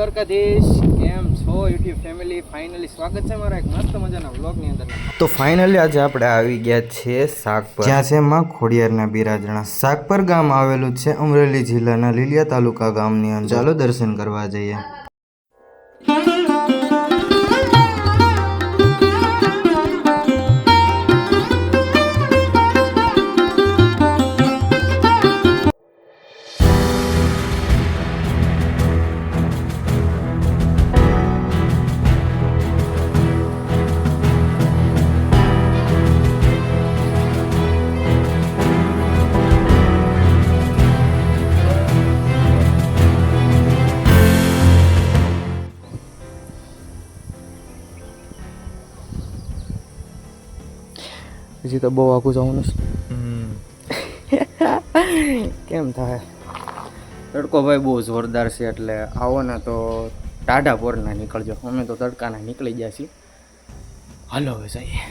દ્વારકાધીશ, કેમ છો YouTube family? Finally સ્વાગત છે મારા એક મસ્ત મજાના વ્લોગની અંદર. તો ફાઇનલી આજે આપણે આવી ગયા છીએ સાગપર, જ્યાં છે માં ખોડિયારના બિરાજણા. સાગપર ગામ આવેલું છે અમરેલી જિલ્લાના લીલિયા તાલુકા ગામની અંદર. ચાલો દર્શન કરવા જઈએ. હજી તો બહુ આખું જવાનું છે. કેમ થાય? તડકો ભાઈ બહુ જોરદાર છે, એટલે આવો ને તો ટાઢા પોરના નીકળજો. અમે તો તડકાના નીકળી ગયા છીએ. હાલો હવે જઈએ.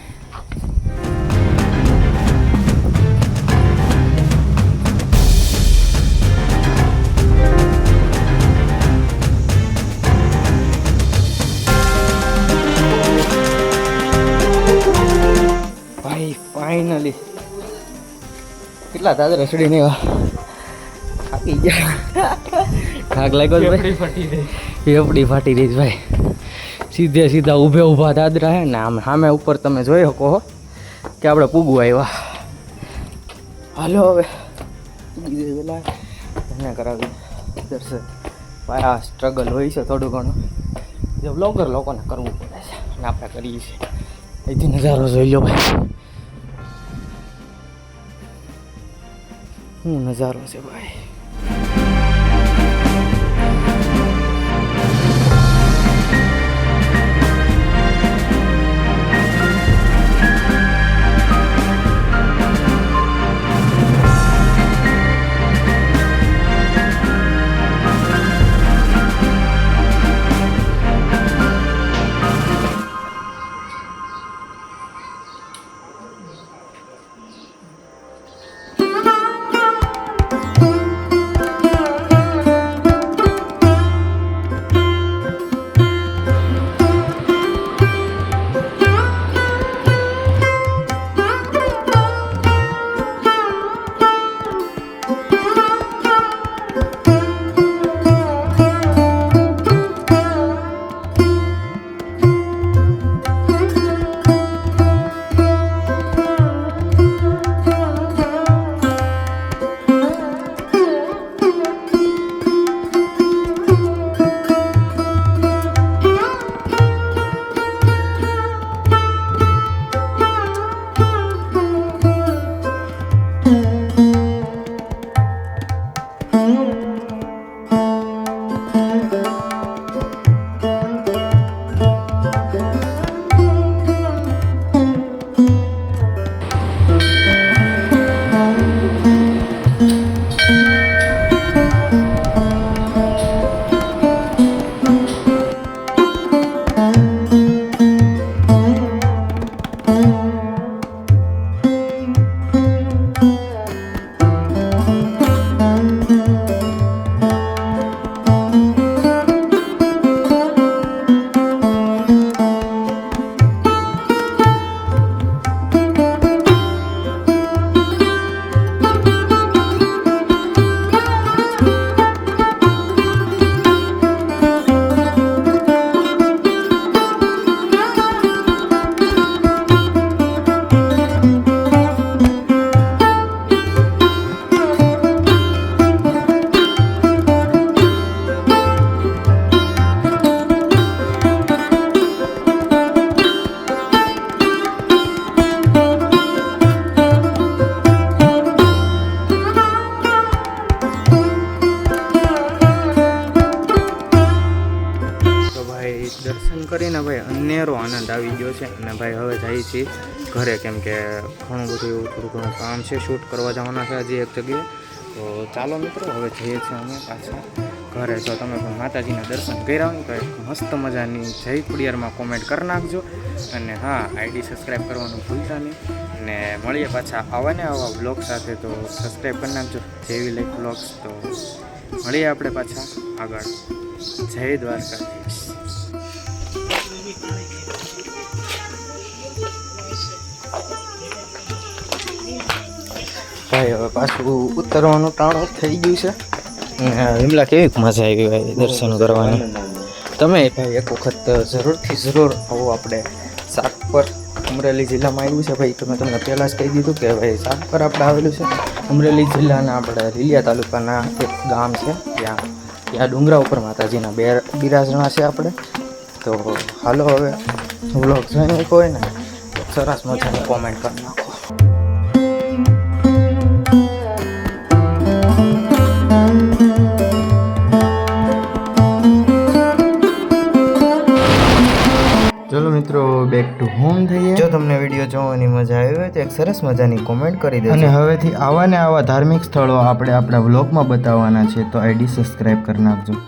ફાઇનલી કેટલા દાદરા ચડી ને થાકી ગયા. થાક લાગ્યો ભાઈ, એપડી ફાટી રહી ભાઈ. સીધે સીધા ઊભા દાદરા હે ને આમ સામે ઉપર તમે જોઈ શકો કે આપણે પૂગવા આવ્યા. હાલો હવે પૂગી પેલા એને કરાવી દર્શન. ભાઈ આ સ્ટ્રગલ હોય છે થોડું ઘણું, જે બ્લોગર લોકોને કરવું પડે છે અને આપણે કરીએ છીએ. અહીંથી નજારો જોઈ લો ભાઈ, શું નજારો છે ભાઈ. દર્શન કરીને ભાઈ અનેરો આનંદ આવી ગયો છે. અને ભાઈ હવે જઈએ છીએ ઘરે, કેમ કે ઘણું બધું એવું થોડું ઘણું કામ છે, શૂટ કરવા જવાના છે હજી એક જગ્યાએ. તો ચાલો મિત્રો હવે જઈએ છીએ અમે પાછા ઘરે. જો તમે પણ માતાજીના દર્શન કર્યા હોય તો એક મસ્ત મજાની જય ખોડિયારમાં કોમેન્ટ કરી નાખજો. અને હા, આઈડી સબસ્ક્રાઈબ કરવાનું ભૂલતા નહીં. અને મળીએ પાછા આવા ને આવા બ્લોગ સાથે, તો સબસ્ક્રાઈબ કરી નાખજો જેવી લાઈક બ્લોગ્સ. તો મળીએ આપણે પાછા આગળ. જય દ્વારકાધીશ. ભાઈ હવે પાછું ઉતરવાનું ટાણું થઈ ગયું છે. વિમલા કેવી મજા આવી ભાઈ દર્શન કરવાની. તમે ભાઈ એક વખત જરૂરથી જરૂર આવો. આપણે સાગપર અમરેલી જિલ્લામાં આવ્યું છે ભાઈ. તમે તમને પહેલાં જ કહી દીધું કે ભાઈ સાગપર આપણે આવેલું છે અમરેલી જિલ્લાના આપણે લીલિયા તાલુકાના એક ગામ છે. ત્યાં ડુંગરા ઉપર માતાજીના બિરાજણા છે આપણે. તો હાલો હવે વ્લોગ જોઈને કોઈ ને સરસ મજાની કોમેન્ટ કરી નાખો. ચલો મિત્રો બેક ટુ હોમ થઈએ. જો તમને વિડીયો જોવાની મજા આવી હોય તો એક સરસ મજાની કોમેન્ટ કરી દેજો. અને હવેથી આવા ને આવા ધાર્મિક સ્થળો આપણે આપણા વ્લોગમાં બતાવવાના છે, તો આઈડી સબસ્ક્રાઈબ કરી નાખજો.